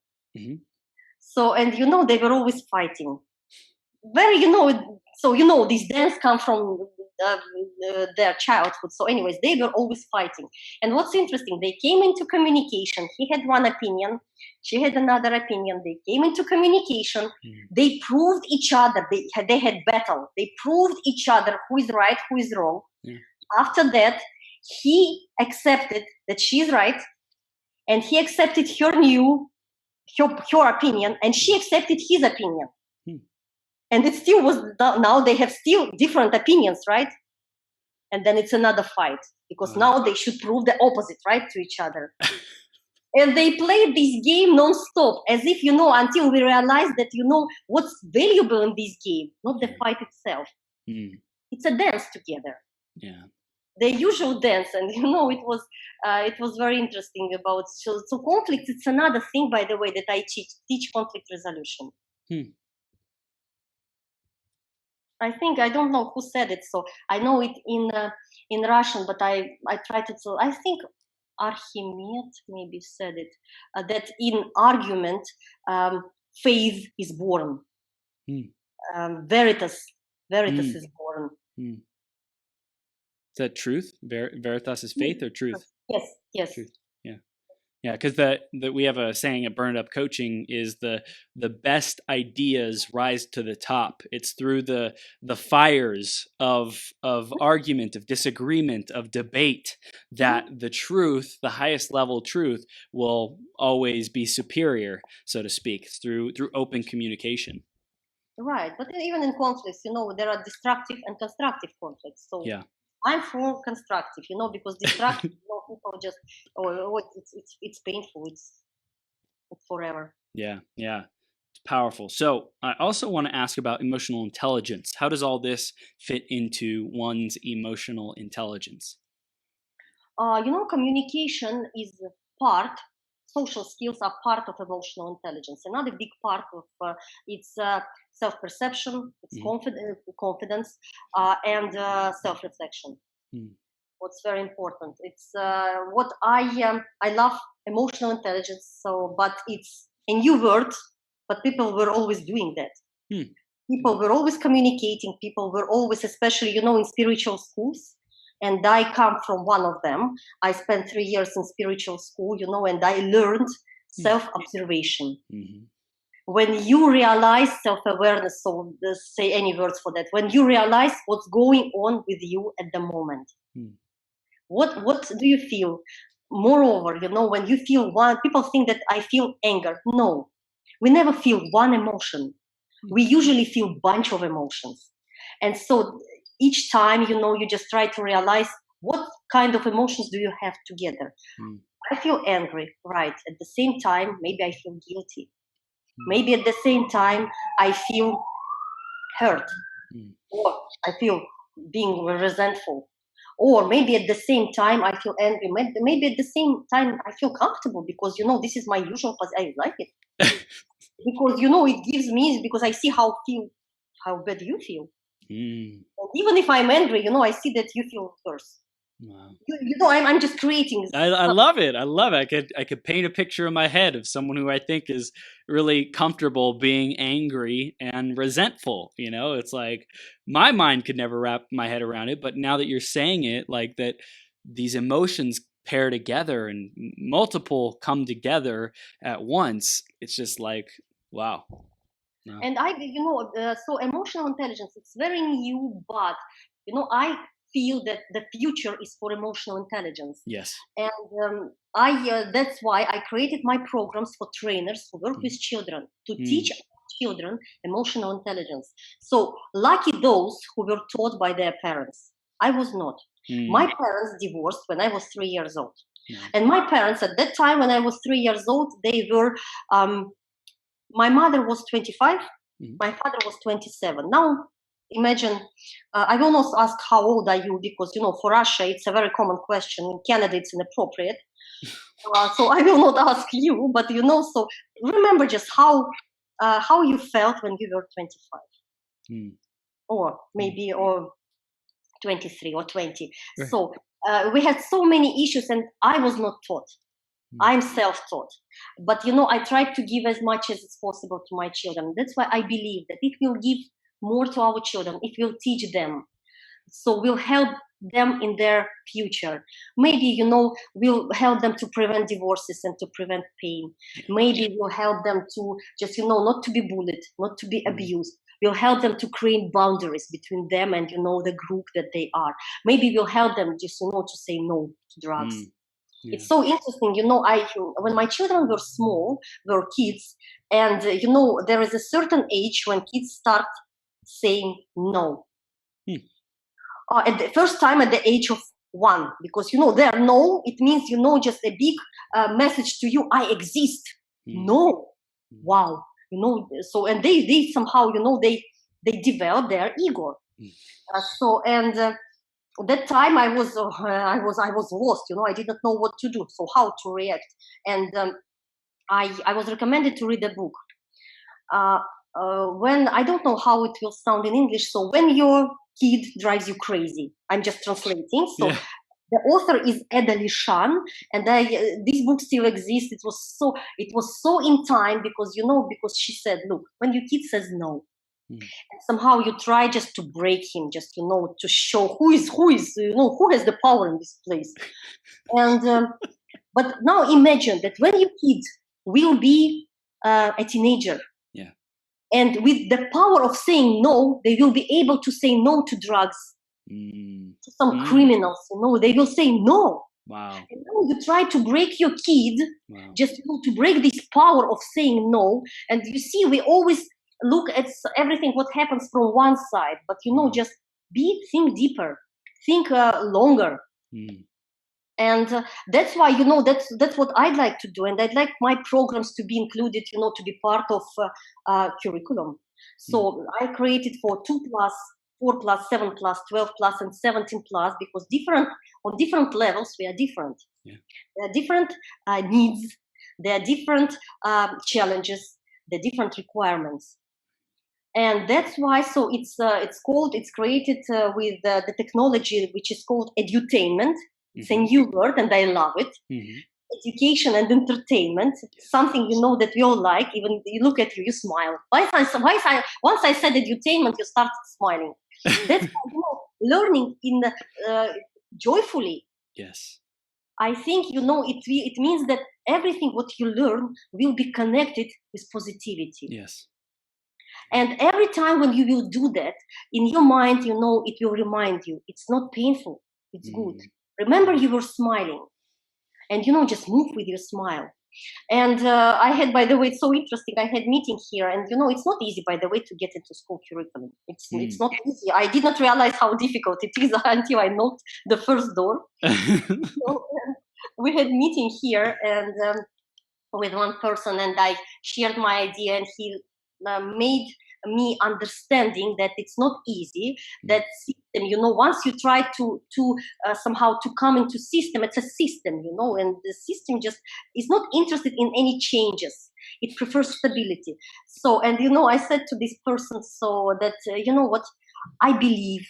So, and they were always fighting. Very, so these dance come from their childhood. So anyways, they were always fighting. And what's interesting, they came into communication. He had one opinion, she had another opinion. They came into communication. They proved each other. They had battle. They proved each other who is right, who is wrong. After that, he accepted that she's right, and he accepted her opinion, and she accepted his opinion. And it still was, now they have still different opinions, right? And then it's another fight, because now they should prove the opposite, right, to each other. And they played this game non-stop, as if, until we realize that, what's valuable in this game, not the fight itself. It's a dance together. Yeah. The usual dance, and it was very interesting about, so conflict, it's another thing, by the way, that I teach conflict resolution. I don't know who said it, so I know it in Russian, but I try to. So I think Archimedes maybe said it, that in argument, faith is born. Veritas is born. Is that truth? Veritas is faith or truth? Yes. Truth. Yeah, because that we have a saying at Burned Up Coaching is the best ideas rise to the top. It's through the fires of argument, of disagreement, of debate, that the truth, the highest level truth, will always be superior, so to speak. It's through open communication. Right, but even in conflicts, there are destructive and constructive conflicts. So yeah. I'm for constructive, because destructive, people just, it's painful. It's forever. Yeah. It's powerful. So I also want to ask about emotional intelligence. How does all this fit into one's emotional intelligence? Communication is social skills are part of emotional intelligence. Another big part of it's self-perception, it's confidence, and self-reflection. Mm. What's very important. It's what I love emotional intelligence. So, but it's a new word. But people were always doing that. Mm. People were always communicating. People were always, especially in spiritual schools. And I come from one of them. I spent 3 years in spiritual school, and I learned self-observation. Mm-hmm. When you realize self-awareness, so say any words for that, when you realize what's going on with you at the moment, what do you feel? Moreover, when you feel one, people think that I feel anger. No, we never feel one emotion. We usually feel bunch of emotions. And so each time, you just try to realize what kind of emotions do you have together. I feel angry, right? At the same time, maybe I feel guilty. Maybe at the same time, I feel hurt, or I feel being resentful, or maybe at the same time I feel angry. Maybe at the same time I feel comfortable because this is my usual position. I like it because it gives me, because I see how bad you feel. And even if I'm angry, I see that you feel worse. Wow. I'm just creating. I love it. I love it. I could paint a picture in my head of someone who I think is really comfortable being angry and resentful. It's like my mind could never wrap my head around it. But now that you're saying it, like that, these emotions pair together and multiple come together at once. It's just like, wow. No. And so emotional intelligence, it's very new, but I feel that the future is for emotional intelligence. Yes. And that's why I created my programs for trainers who work with children to teach children emotional intelligence. So lucky those who were taught by their parents. I was not. My parents divorced when I was 3 years old. And my parents at that time, when I was 3 years old, they were my mother was 25, my father was 27. Now, imagine, I will not ask how old are you, because, for Russia, it's a very common question. In Canada, it's inappropriate. So I will not ask you, but, so remember just how you felt when you were 25. Or maybe, or 23 or 20. Right. So we had so many issues, and I was not taught. I'm self-taught, but I try to give as much as it's possible to my children. That's why I believe that if we'll give more to our children, if we'll teach them, so we'll help them in their future. Maybe we'll help them to prevent divorces and to prevent pain. Maybe we'll help them to just not to be bullied, not to be abused. We'll help them to create boundaries between them and the group that they are. Maybe we'll help them just to say no to drugs. Yeah. It's so interesting, when my children were small, were kids, and there is a certain age when kids start saying no. At the first time at the age of 1, because their no, it means just a big message to you: I exist. No, wow, So and they somehow they develop their ego. That time I was lost. I did not know what to do, so how to react. And I was recommended to read a book. When I don't know how it will sound in English. So when your kid drives you crazy, I'm just translating. So yeah. The author is Ada Lishan, and this book still exists. It was so in time because she said, look, when your kid says no. And somehow you try just to break him, just to show who has the power in this place. And but now imagine that when your kid will be a teenager, yeah, and with the power of saying no, they will be able to say no to drugs, to some criminals. They will say no. Wow. And now you try to break your kid, just to break this power of saying no. And you see, we always look at everything what happens from one side, but just think deeper, think longer. And that's why that's what I'd like to do, and I'd like my programs to be included, to be part of curriculum. So I created for 2+, 4+, 7+, 12+, and 17+, because on different levels we are different. Yeah. There are different needs, there are different challenges, there are different requirements. And that's why, so it's created with the technology which is called edutainment. It's a new word and I love it. Education and entertainment, something that we all like. Even you look at you smile. Once I said edutainment, you start smiling. That's learning in joyfully. Yes. I think it means that everything what you learn will be connected with positivity. Yes. And every time when you will do that, in your mind, it will remind you it's not painful, it's good. Remember, you were smiling, and just move with your smile. And I had, by the way, it's so interesting. I had meeting here, and it's not easy, by the way, to get into school curriculum. It's not easy. I did not realize how difficult it is until I knocked the first door. So, we had meeting here, and with one person, and I shared my idea, and he made me understanding that it's not easy. That system, once you try to somehow to come into system, it's a system, and the system just is not interested in any changes. It prefers stability. So, and I said to this person, so that what, I believe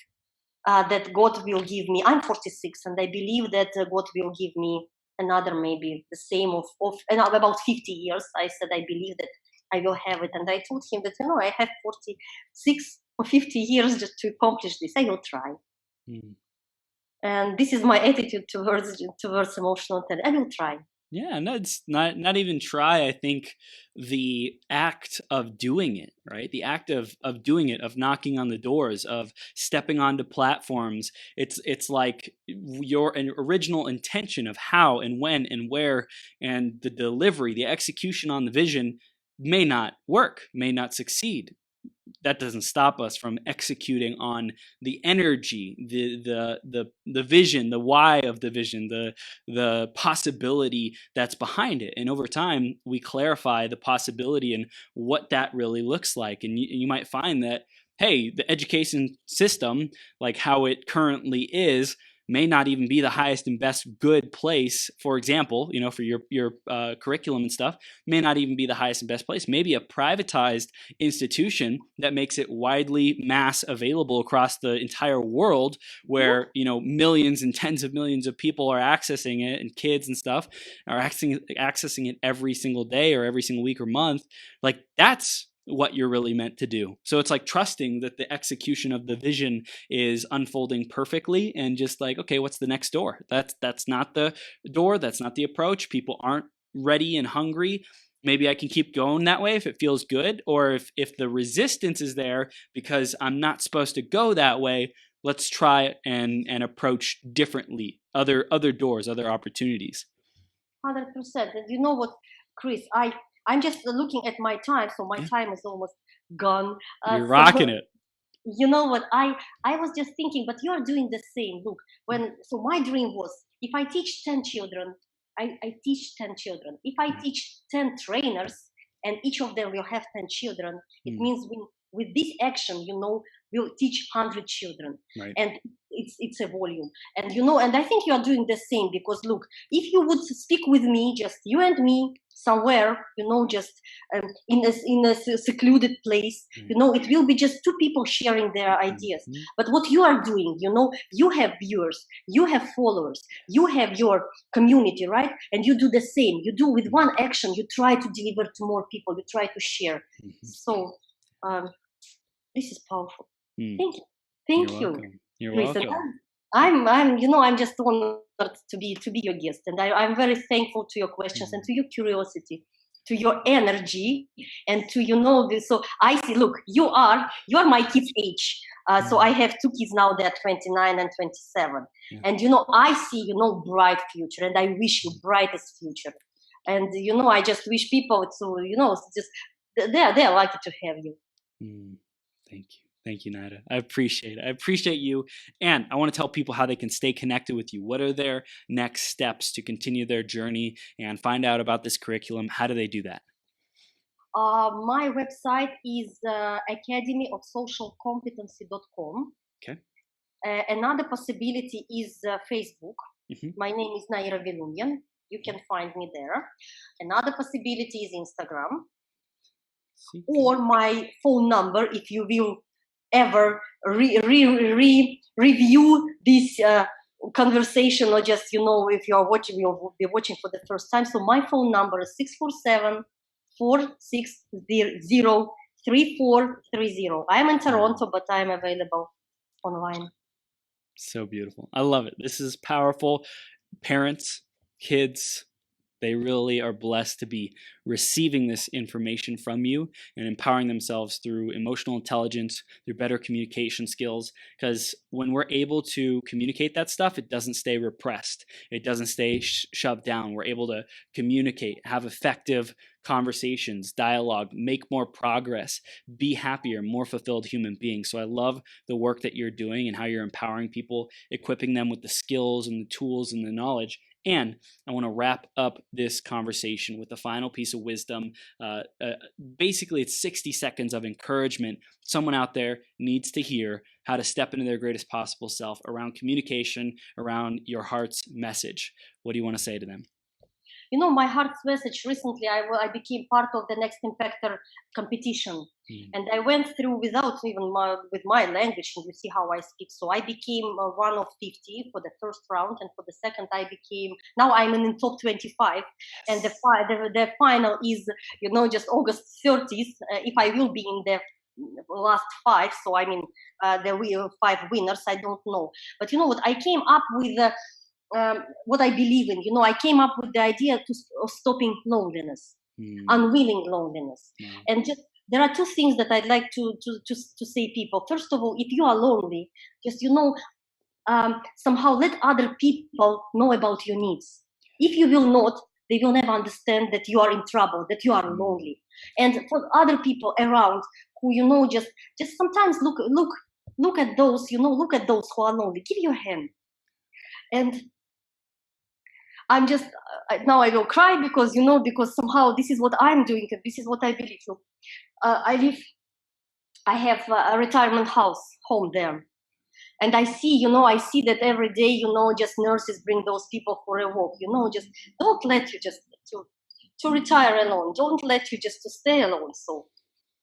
that God will give me. I'm 46, and I believe that God will give me another, maybe the same of about 50 years. I said I believe that I will have it, and I told him that I have 46 or 50 years just to accomplish this. I will try, and this is my attitude towards emotional intelligence. I will try. Yeah, no, it's not even try. I think the act of doing it, right? The act of doing it, of knocking on the doors, of stepping onto platforms. It's like your original intention of how and when and where, and the delivery, the execution on the vision may not work, may not succeed. That doesn't stop us from executing on the energy, the vision, the why of the vision, the possibility that's behind it. And over time, we clarify the possibility and what that really looks like. And you might find that, hey, the education system, like how it currently is, may not even be the highest and best good place, for example, for your curriculum and stuff, may not even be the highest and best place. Maybe a privatized institution that makes it widely mass available across the entire world, where millions and tens of millions of people are accessing it, and kids and stuff are accessing it every single day or every single week or month. Like, that's what you're really meant to do. So it's like trusting that the execution of the vision is unfolding perfectly, and just like, okay, what's the next door? That's not the door. That's not the approach. People aren't ready and hungry. Maybe I can keep going that way if it feels good, or if the resistance is there because I'm not supposed to go that way, let's try and approach differently, other doors, other opportunities. 100%. And you know what, Chris, I'm just looking at my time, so my time is almost gone. You're rocking it. You know what, I was just thinking, but you are doing the same. Look, so my dream was, if I teach 10 children, I teach 10 children. If I teach 10 trainers, and each of them will have 10 children, it means with this action, we'll teach 100 children. Right. And it's a volume. And and I think you are doing the same, because look, if you would speak with me, just you and me, somewhere, just in a secluded place, it will be just two people sharing their ideas. But what you are doing, you have viewers, you have followers, you have your community, right? And you do the same. You do with one action, you try to deliver to more people, you try to share. So this is powerful. Thank you. Thank you. You're welcome. I'm just honored to be your guest, and I'm very thankful to your questions and to your curiosity, to your energy, and to So I see. Look, you are my kids' age. So I have two kids now. They're 29 and 27, and I see bright future, and I wish you brightest future. And I just wish people to just they're lucky to have you. Thank you. Thank you, Naira. I appreciate it. I appreciate you. And I want to tell people how they can stay connected with you. What are their next steps to continue their journey and find out about this curriculum? How do they do that? My website is Academy of Social Competency.com. Okay. Another possibility is Facebook. My name is Naira Velumyan. You can find me there. Another possibility is Instagram. or my phone number if you will ever review this conversation, or just, if you are watching, you'll be watching for the first time. So my phone number is 647-460-3430. I'm in Toronto, but I'm available online. So beautiful. I love it. This is powerful. Parents, kids, they really are blessed to be receiving this information from you and empowering themselves through emotional intelligence, through better communication skills. Because when we're able to communicate that stuff, it doesn't stay repressed. It doesn't stay shoved down. We're able to communicate, have effective conversations, dialogue, make more progress, be happier, more fulfilled human beings. So I love the work that you're doing and how you're empowering people, equipping them with the skills and the tools and the knowledge. And I want to wrap up this conversation with a final piece of wisdom. Basically, it's 60 seconds of encouragement. Someone out there needs to hear how to step into their greatest possible self around communication, around your heart's message. What do you want to say to them? My heart's message, recently I became part of the Next Impactor competition. And I went through without even with my language, and you see how I speak. So I became one of 50 for the first round, and for the second now I'm in the top 25. And the final is, just August 30th, if I will be in the last 5. So I mean, the 5 winners, I don't know. But you know what, I came up with what I believe in. I came up with the idea of stopping loneliness, unwilling loneliness. And just, there are 2 things that I'd like to say people. First of all, if you are lonely, just, somehow let other people know about your needs. If you will not, they will never understand that you are in trouble, that you are lonely. And for other people around who, just sometimes look at those, look at those who are lonely. Give your hand. And I'm just, now I will cry because somehow this is what I'm doing, and this is what I believe. So, I have a retirement home there. And I see that every day, just nurses bring those people for a walk, just don't let you just to retire alone. Don't let you just to stay alone. So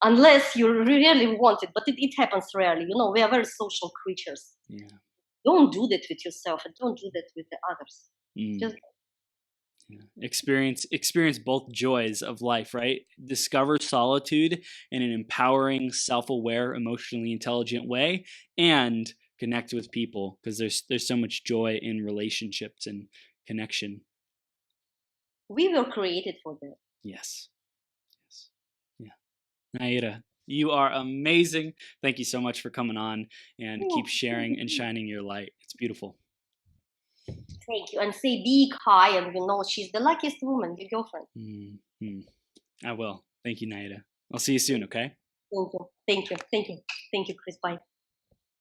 unless you really want it, but it happens rarely. We are very social creatures. Yeah. Don't do that with yourself, and don't do that with the others. Just experience both joys of life, right? Discover solitude in an empowering, self-aware, emotionally intelligent way, and connect with people, because there's so much joy in relationships and connection. We were created for that. Yes. Yeah. Naira, you are amazing. Thank you so much for coming on and keep sharing and shining your light. It's beautiful. Thank you. And say big hi, and she's the luckiest woman, your girlfriend. I will. Thank you, Naira. I'll see you soon, okay? Thank you, Chris. Bye.